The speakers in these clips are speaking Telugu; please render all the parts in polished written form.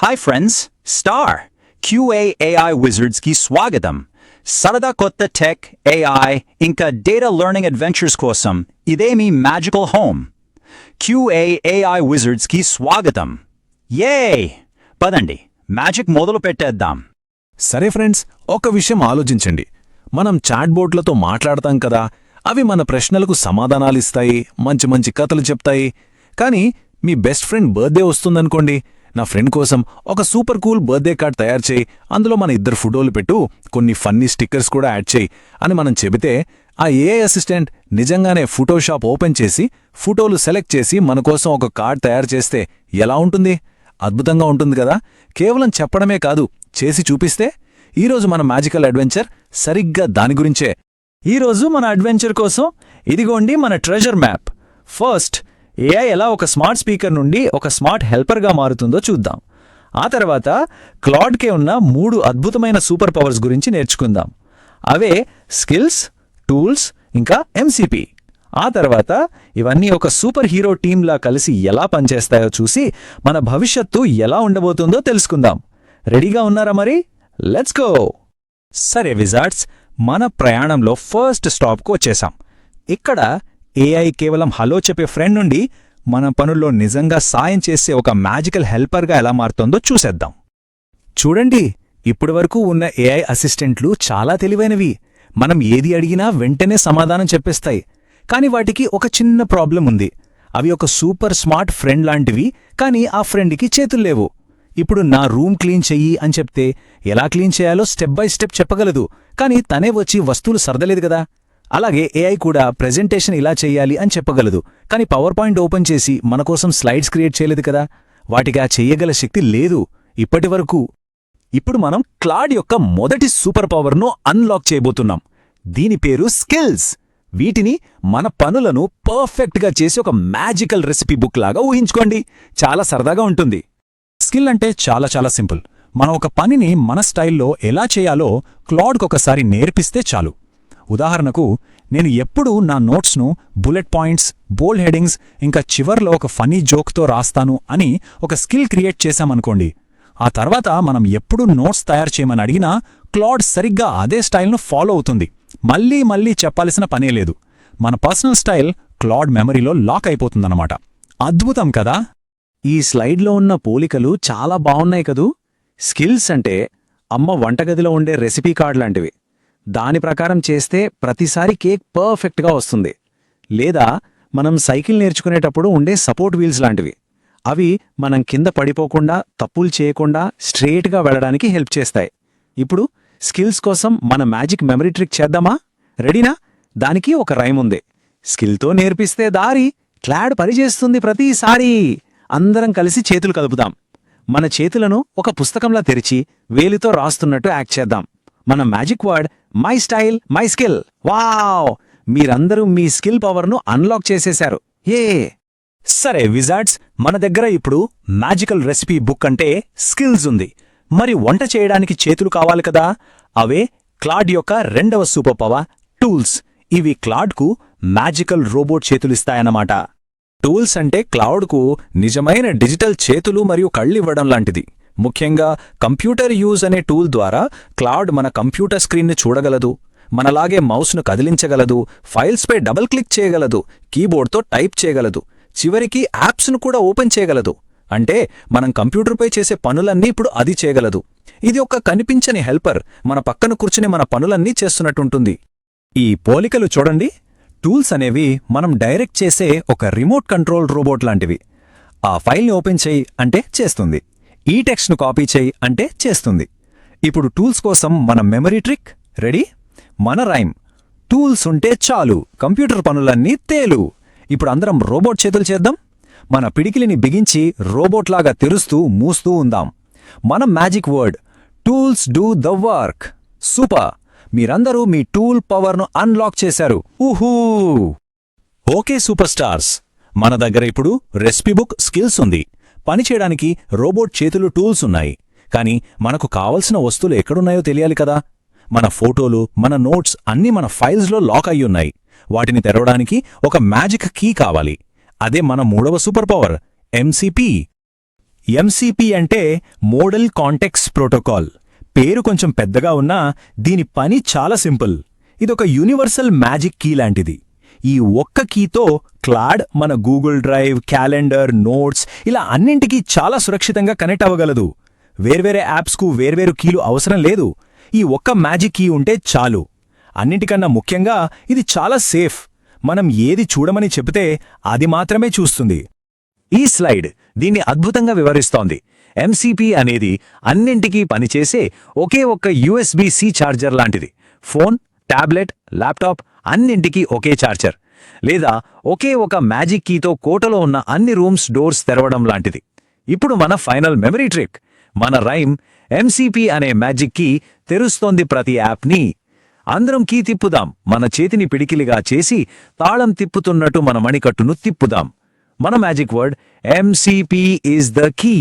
Hi friends, star QA AI Wizards కి స్వాగతం. సరదా కొత్త టెక్, AI ఇంకా డేటా లెర్నింగ్ అడ్వెంచర్స్ కోసం ఇదే మీ magical home. QA AI Wizards కి స్వాగతం. యే! పదండి, మ్యాజిక్ మొదలు పెట్టేద్దాం. సరే ఫ్రెండ్స్, ఒక విషయం ఆలోచించండి. మనం చాట్ బోట్లతో మాట్లాడతాం కదా, అవి మన ప్రశ్నలకు సమాధానాలిస్తాయి, మంచి మంచి కథలు చెప్తాయి. కానీ మీ బెస్ట్ ఫ్రెండ్ బర్త్డే వస్తుందనుకోండి, నా ఫ్రెండ్ కోసం ఒక సూపర్ కూల్ బర్త్డే కార్డ్ తయారు చేయి, అందులో మన ఇద్దరు ఫోటోలు పెట్టు, కొన్ని ఫన్నీ స్టిక్కర్స్ కూడా యాడ్ చేయి అని మనం చెబితే ఆ ఏఐ అసిస్టెంట్ నిజంగానే ఫోటోషాప్ ఓపెన్ చేసి ఫోటోలు సెలెక్ట్ చేసి మన కోసం ఒక కార్డ్ తయారు చేస్తే ఎలా ఉంటుంది? అద్భుతంగా ఉంటుంది కదా. కేవలం చెప్పడమే కాదు, చేసి చూపిస్తే. ఈరోజు మన మ్యాజికల్ అడ్వెంచర్ సరిగ్గా దాని గురించే. ఈరోజు మన అడ్వెంచర్ కోసం ఇదిగోండి మన ట్రెజర్ మ్యాప్. ఫస్ట్ ఏఐ ఎలా ఒక స్మార్ట్ స్పీకర్ నుండి ఒక స్మార్ట్ హెల్పర్గా మారుతుందో చూద్దాం. ఆ తర్వాత క్లాడ్కే ఉన్న 3 అద్భుతమైన సూపర్ పవర్స్ గురించి నేర్చుకుందాం. అవే స్కిల్స్, టూల్స్ ఇంకా MCP. ఆ తర్వాత ఇవన్నీ ఒక సూపర్ హీరో టీంలా కలిసి ఎలా పనిచేస్తాయో చూసి మన భవిష్యత్తు ఎలా ఉండబోతుందో తెలుసుకుందాం. రెడీగా ఉన్నారా మరి? Let's go! సరే విజార్డ్స్, మన ప్రయాణంలో ఫస్ట్ స్టాప్కు వచ్చేసాం. ఇక్కడ ఏఐ కేవలం హలో చెప్పే ఫ్రెండ్ నుండి మన పనుల్లో నిజంగా సాయం చేసే ఒక మ్యాజికల్ హెల్పర్గా ఎలా మారుతోందో చూసేద్దాం. చూడండి, ఇప్పటివరకు ఉన్న ఏఐ అసిస్టెంట్లు చాలా తెలివైనవి. మనం ఏది అడిగినా వెంటనే సమాధానం చెప్పేస్తాయి. కాని వాటికి ఒక చిన్న ప్రాబ్లం ఉంది. అవి ఒక సూపర్ స్మార్ట్ ఫ్రెండ్ లాంటివి, కానీ ఆ ఫ్రెండ్కి చేతుల్లేవు. ఇప్పుడు నా రూమ్ క్లీన్ చెయ్యి అని చెప్తే ఎలా క్లీన్ చేయాలో స్టెప్ బై స్టెప్ చెప్పగలదు, కానీ తనే వచ్చి వస్తువులు సర్దలేదు కదా. అలాగే ఏఐ కూడా ప్రెజెంటేషన్ ఇలా చెయ్యాలి అని చెప్పగలదు, కానీ పవర్ పాయింట్ ఓపెన్ చేసి మనకోసం స్లైడ్స్ క్రియేట్ చేయలేదు కదా. వాటికి ఆ చెయ్యగల శక్తి లేదు ఇప్పటివరకు. ఇప్పుడు మనం క్లాడ్ యొక్క మొదటి సూపర్ పవర్ను అన్లాక్ చేయబోతున్నాం. దీని పేరు స్కిల్స్. వీటిని మన పనులను పర్ఫెక్ట్గా చేసి ఒక మ్యాజికల్ రెసిపీ బుక్ లాగా ఊహించుకోండి. చాలా సరదాగా ఉంటుంది. స్కిల్ అంటే చాలా చాలా సింపుల్. మనం ఒక పనిని మన స్టైల్లో ఎలా చేయాలో క్లాడ్కొకసారి నేర్పిస్తే చాలు. ఉదాహరణకు, నేను ఎప్పుడూ నా నోట్స్ను బుల్లెట్ పాయింట్స్, బోల్డ్ హెడింగ్స్ ఇంకా చివర్లో ఒక ఫనీ జోక్తో రాస్తాను అని ఒక స్కిల్ క్రియేట్ చేశామనుకోండి. ఆ తర్వాత మనం ఎప్పుడు నోట్స్ తయారు చేయమని అడిగినా క్లాడ్ సరిగ్గా అదే స్టైల్ను ఫాలో అవుతుంది. మళ్ళీ మళ్ళీ చెప్పాల్సిన పనేలేదు. మన పర్సనల్ స్టైల్ క్లాడ్ మెమరీలో లాక్ అయిపోతుందన్నమాట. అద్భుతం కదా. ఈ స్లైడ్లో ఉన్న పోలికలు చాలా బావున్నాయి కదూ. స్కిల్స్ అంటే అమ్మ వంటగదిలో ఉండే రెసిపీ కార్డ్ లాంటివి. దాని ప్రకారం చేస్తే ప్రతిసారి కేక్ పర్ఫెక్ట్గా వస్తుంది. లేదా మనం సైకిల్ నేర్చుకునేటప్పుడు ఉండే సపోర్ట్ వీల్స్ లాంటివి. అవి మనం కింద పడిపోకుండా, తప్పులు చేయకుండా స్ట్రేట్గా వెళ్ళడానికి హెల్ప్ చేస్తాయి. ఇప్పుడు స్కిల్స్ కోసం మన మ్యాజిక్ మెమరీ ట్రిక్ చేద్దామా? రెడీనా? దానికి ఒక రైమ్ ఉంది. స్కిల్తో నేర్పిస్తే దారి, క్లాడ్ పనిచేస్తుంది ప్రతిసారి. అందరం కలిసి చేతులు కదుపుదాం. మన చేతులను ఒక పుస్తకంలా తెరిచి వేలితో రాస్తున్నట్టు యాక్ట్ చేద్దాం. మన magic word my style my skill. Wow! మీరందరూ మీ స్కిల్ పవర్ను అన్లాక్ చేసేశారు. ఏ సరే విజార్డ్స్, మన దగ్గర ఇప్పుడు మ్యాజికల్ రెసిపీ బుక్ అంటే స్కిల్స్ ఉంది. మరి వంట చేయడానికి చేతులు కావాలి కదా. అవే క్లాడ్ యొక్క రెండవ సూపర్ పవర్ టూల్స్. ఇవి క్లాడ్కు మ్యాజికల్ రోబోట్ చేతులిస్తాయన్నమాట. టూల్స్ అంటే క్లౌడ్కు నిజమైన డిజిటల్ చేతులు మరియు కళ్ళివ్వడం లాంటిది. ముఖ్యంగా కంప్యూటర్ యూజ్ అనే టూల్ ద్వారా క్లౌడ్ మన కంప్యూటర్ స్క్రీన్ని చూడగలదు, మనలాగే మౌస్ను కదిలించగలదు, ఫైల్స్పై డబుల్ క్లిక్ చేయగలదు, కీబోర్డ్తో టైప్ చేయగలదు, చివరికి యాప్స్ను కూడా ఓపెన్ చేయగలదు. అంటే మనం కంప్యూటర్పై చేసే పనులన్నీ ఇప్పుడు అది చేయగలదు. ఇది ఒక కనిపించని హెల్పర్ మన పక్కన కూర్చుని మన పనులన్నీ చేస్తున్నట్టుంటుంది. ఈ పోలికలు చూడండి. టూల్స్ అనేవి మనం డైరెక్ట్ చేసే ఒక రిమోట్ కంట్రోల్ రోబోట్ లాంటివి. ఆ ఫైల్ని ఓపెన్ చేయి అంటే చేస్తుంది. ఈ టెక్స్ట్ను కాపీ చేయి అంటే చేస్తుంది. ఇప్పుడు టూల్స్ కోసం మన మెమరీ ట్రిక్ రెడీ. మన రైమ్ టూల్స్ ఉంటే చాలు, కంప్యూటర్ పనులన్నీ తేలు. ఇప్పుడు అందరం రోబోట్ చేతులు చేద్దాం. మన పిడికిలిని బిగించి రోబోట్లాగా తెరుస్తూ మూస్తూ ఉందాం. మన magic word tools do the work. Super! మీరందరూ మీ టూల్ పవర్ను అన్లాక్ చేశారు. ఊహూ! ఓకే సూపర్ స్టార్స్, మన దగ్గర ఇప్పుడు రెసిపీ బుక్, స్కిల్స్ ఉంది. పనిచేయడానికి రోబోట్ చేతులు, టూల్స్ ఉన్నాయి. కానీ మనకు కావలసిన వస్తువులు ఎక్కడున్నాయో తెలియాలి కదా. మన ఫోటోలు, మన నోట్స్ అన్నీ మన ఫైల్స్లో లాక్ అయ్యున్నాయి. వాటిని తెరవడానికి ఒక మ్యాజిక్ కీ కావాలి. అదే మన 3వ సూపర్ పవర్ MCP. ఎంసీపీ అంటే మోడల్ కాంటెక్స్ట్ ప్రోటోకాల్. పేరు కొంచెం పెద్దగా ఉన్నా దీని పని చాలా సింపుల్. ఇదొక యూనివర్సల్ మ్యాజిక్ కీ లాంటిది. ఈ ఒక్క కీతో క్లాడ్ మన గూగుల్ డ్రైవ్, క్యాలెండర్, నోట్స్ ఇలా అన్నింటికీ చాలా సురక్షితంగా కనెక్ట్ అవ్వగలదు. వేర్వేరే యాప్స్కు వేర్వేరు కీలు అవసరం లేదు. ఈ ఒక్క మ్యాజిక్ కీ ఉంటే చాలు. అన్నింటికన్నా ముఖ్యంగా ఇది చాలా సేఫ్. మనం ఏది చూడమని చెబితే అది మాత్రమే చూస్తుంది. ఈ స్లైడ్ దీన్ని అద్భుతంగా వివరిస్తోంది. ఎంసీపీ అనేది అన్నింటికీ పనిచేసే ఒకే ఒక్క USB-C ఛార్జర్ లాంటిది. ఫోన్, టాబ్లెట్, ల్యాప్టాప్ అన్నింటికీ ఒకే ఛార్జర్. లేదా ఒకే ఒక మ్యాజిక్ కీతో కోటలో ఉన్న అన్ని రూమ్స్ డోర్స్ తెరవడం లాంటిది. ఇప్పుడు మన ఫైనల్ మెమరీ ట్రిక్. మన రైమ్ ఎంసీపీ అనే మ్యాజిక్ కీ తెరుస్తోంది ప్రతి యాప్ని. అందరం కీ తిప్పుదాం. మన చేతిని పిడికిలిగా చేసి తాళం తిప్పుతున్నట్టు మన మణికట్టును తిప్పుదాం. మన magic word MCP is the key.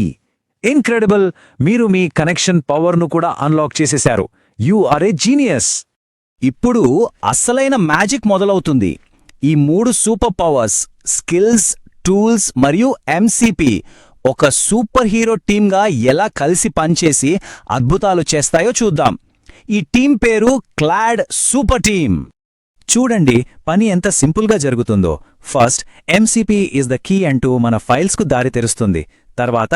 Incredible! మీరు మీ కనెక్షన్ పవర్ను కూడా అన్లాక్ చేసేశారు. You are a genius. ఇప్పుడు అస్సలైన మ్యాజిక్ మొదలవుతుంది. ఈ 3 సూపర్ పవర్స్ స్కిల్స్, టూల్స్ మరియు ఎంసీపీ ఒక సూపర్ హీరో టీమ్గా ఎలా కలిసి పనిచేసి అద్భుతాలు చేస్తాయో చూద్దాం. ఈ టీం పేరు క్లాడ్ సూపర్ టీమ్. చూడండి పని ఎంత సింపుల్గా జరుగుతుందో. First MCP is the key అంటూ మన ఫైల్స్కు దారి తెరుస్తుంది. తర్వాత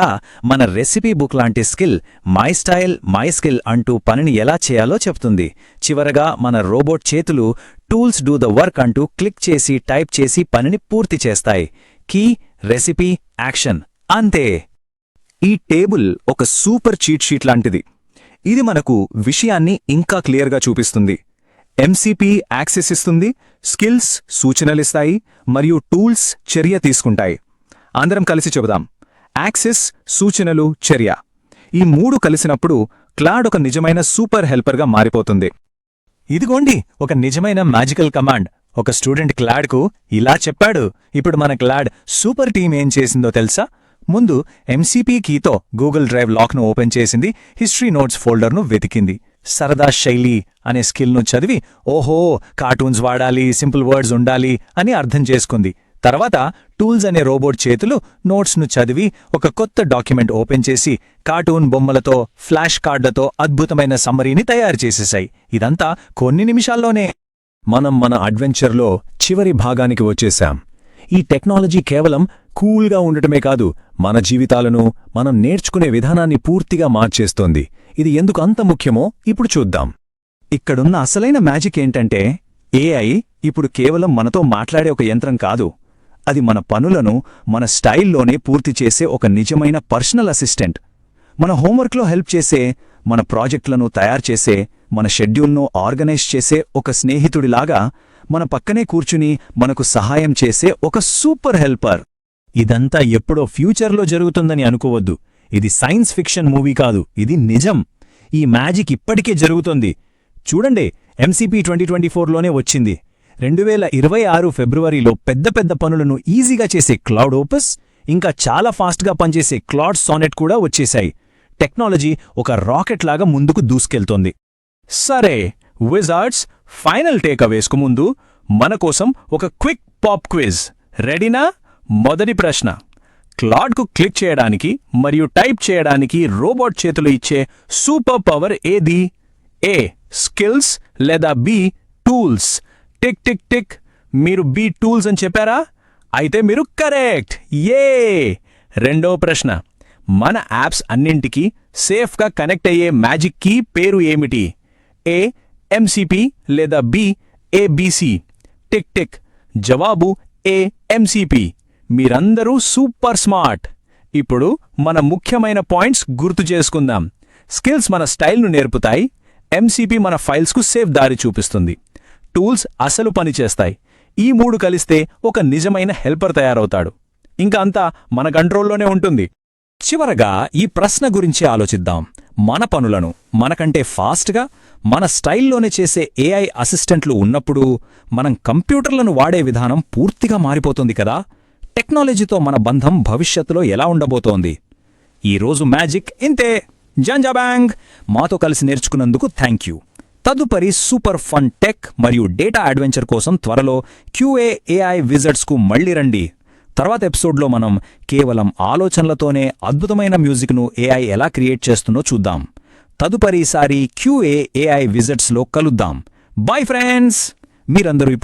మన రెసిపీ బుక్ లాంటి skill my style my skill అంటూ పనిని ఎలా చేయాలో చెప్తుంది. చివరగా మన రోబోట్ చేతులు టూల్స్ డూ ద వర్క్ అంటూ క్లిక్ చేసి టైప్ చేసి పనిని పూర్తి చేస్తాయి. కీ, రెసిపీ, యాక్షన్ అంతే. ఈ టేబుల్ ఒక సూపర్ చీట్ షీట్ లాంటిది. ఇది మనకు విషయాన్ని ఇంకా క్లియర్గా చూపిస్తుంది. ఎంసీపీ యాక్సెస్ ఇస్తుంది, స్కిల్స్ సూచనలిస్తాయి మరియు టూల్స్ చర్య తీసుకుంటాయి. అందరం కలిసి చెబుదాం. యాక్సెస్, సూచనలు, చర్య. ఈ 3 కలిసినప్పుడు క్లాడ్ ఒక నిజమైన సూపర్ హెల్పర్గా మారిపోతుంది. ఇదిగోండి ఒక నిజమైన మ్యాజికల్ కమాండ్. ఒక స్టూడెంట్ క్లాడ్కు ఇలా చెప్పాడు. ఇప్పుడు మన క్లాడ్ సూపర్ టీం ఏం చేసిందో తెలుసా? ముందు ఎంసీపీ కీతో గూగుల్ డ్రైవ్ లాక్ను ఓపెన్ చేసింది, హిస్టరీ నోట్స్ ఫోల్డర్ను వెతికింది. సరదా శైలి అనే స్కిల్ను చదివి ఓహో కార్టూన్స్ వాడాలి, సింపుల్ వర్డ్స్ ఉండాలి అని అర్థం చేసుకుంది. తర్వాత టూల్స్ అనే రోబోట్ చేతులు నోట్స్ను చదివి ఒక కొత్త డాక్యుమెంట్ ఓపెన్ చేసి కార్టూన్ బొమ్మలతో, ఫ్లాష్ కార్డులతో అద్భుతమైన సమ్మరీని తయారు చేసేశాయి. ఇదంతా కొన్ని నిమిషాల్లోనే. మనం మన అడ్వెంచర్లో చివరి భాగానికి వచ్చేశాం. ఈ టెక్నాలజీ కేవలం కూల్గా ఉండటమే కాదు, మన జీవితాలను, మనం నేర్చుకునే విధానాన్ని పూర్తిగా మార్చేస్తోంది. ఇది ఎందుకు అంత ముఖ్యమో ఇప్పుడు చూద్దాం. ఇక్కడున్న అసలైన మ్యాజిక్ ఏంటంటే ఏఐ ఇప్పుడు కేవలం మనతో మాట్లాడే ఒక యంత్రం కాదు. అది మన పనులను మన స్టైల్లోనే పూర్తి చేసే ఒక నిజమైన పర్సనల్ అసిస్టెంట్. మన హోంవర్క్లో హెల్ప్ చేసే, మన ప్రాజెక్టులను తయారు చేసే, మన షెడ్యూల్ను ఆర్గనైజ్ చేసే ఒక స్నేహితుడిలాగా మన పక్కనే కూర్చుని మనకు సహాయం చేసే ఒక సూపర్ హెల్పర్. ఇదంతా ఎప్పుడో ఫ్యూచర్లో జరుగుతుందని అనుకోవద్దు. ఇది సైన్స్ ఫిక్షన్ మూవీ కాదు, ఇది నిజం. ఈ మ్యాజిక్ ఇప్పటికే జరుగుతోంది. చూడండి, ఎంసీపీ 2024లోనే వచ్చింది. 2026 ఫిబ్రవరిలో పెద్ద పెద్ద పనులను ఈజీగా చేసే క్లౌడ్ ఓపస్, ఇంకా చాలా ఫాస్ట్గా పనిచేసే క్లాడ్ సానెట్ కూడా వచ్చేశాయి. టెక్నాలజీ ఒక రాకెట్ లాగా ముందుకు దూసుకెళ్తోంది. సరే విజార్డ్స్, ఫైనల్ టేక్అవేస్కు ముందు మన కోసం ఒక క్విక్ పాప్ క్విజ్. రెడీనా? మొదటి ప్రశ్న. క్లాడ్కు క్లిక్ చేయడానికి మరియు టైప్ చేయడానికి రోబోట్ చేతులు ఇచ్చే సూపర్ పవర్ ఏది? ఏ స్కిల్స్ లేదా B tools? Tick tick tick. మీరు బి టూల్స్ అని చెప్పారా? అయితే మీరు కరెక్ట్. యే! రెండో ప్రశ్న. మన యాప్స్ అన్నింటికీ సేఫ్గా కనెక్ట్ అయ్యే మ్యాజిక్ కీ పేరు ఏమిటి? ఏ ఎంసీపీ లేదా బి ఏబీసీ? Tick tick. జవాబు ఏ ఎంసీపీ. మీరందరూ సూపర్ స్మార్ట్. ఇప్పుడు మన ముఖ్యమైన పాయింట్స్ గుర్తు చేసుకుందాం. స్కిల్స్ మన స్టైల్ను నేర్పుతాయి. ఎంసీపీ మన ఫైల్స్కు సేఫ్ దారి చూపిస్తుంది. టూల్స్ అసలు పనిచేస్తాయి. ఈ 3 కలిస్తే ఒక నిజమైన హెల్పర్ తయారవుతాడు. ఇంకా అంతా మన కంట్రోల్లోనే ఉంటుంది. చివరగా ఈ ప్రశ్న గురించి ఆలోచిద్దాం. మన పనులను మనకంటే ఫాస్ట్గా, మన స్టైల్లోనే చేసే ఏఐ అసిస్టెంట్లు ఉన్నప్పుడు మనం కంప్యూటర్లను వాడే విధానం పూర్తిగా మారిపోతుంది కదా. టెక్నాలజీతో మన బంధం భవిష్యత్తులో ఎలా ఉండబోతోంది? ఈరోజు మ్యాజిక్ ఇంతే. జంజాబ్యాంగ్! మాతో కలిసి నేర్చుకున్నందుకు థ్యాంక్ యూ. తదుపరి సూపర్ ఫన్ టెక్ మరియు డేటా అడ్వెంచర్ కోసం త్వరలో QA AI విజర్డ్స్కు మళ్ళీ రండి. తర్వాత ఎపిసోడ్లో మనం కేవలం ఆలోచనలతోనే అద్భుతమైన మ్యూజిక్ను ఏఐ ఎలా క్రియేట్ చేస్తుందో చూద్దాం. తదుపరిసారి QA AI విజిట్స్లో కలుద్దాం. Bye friends. మీరందరూ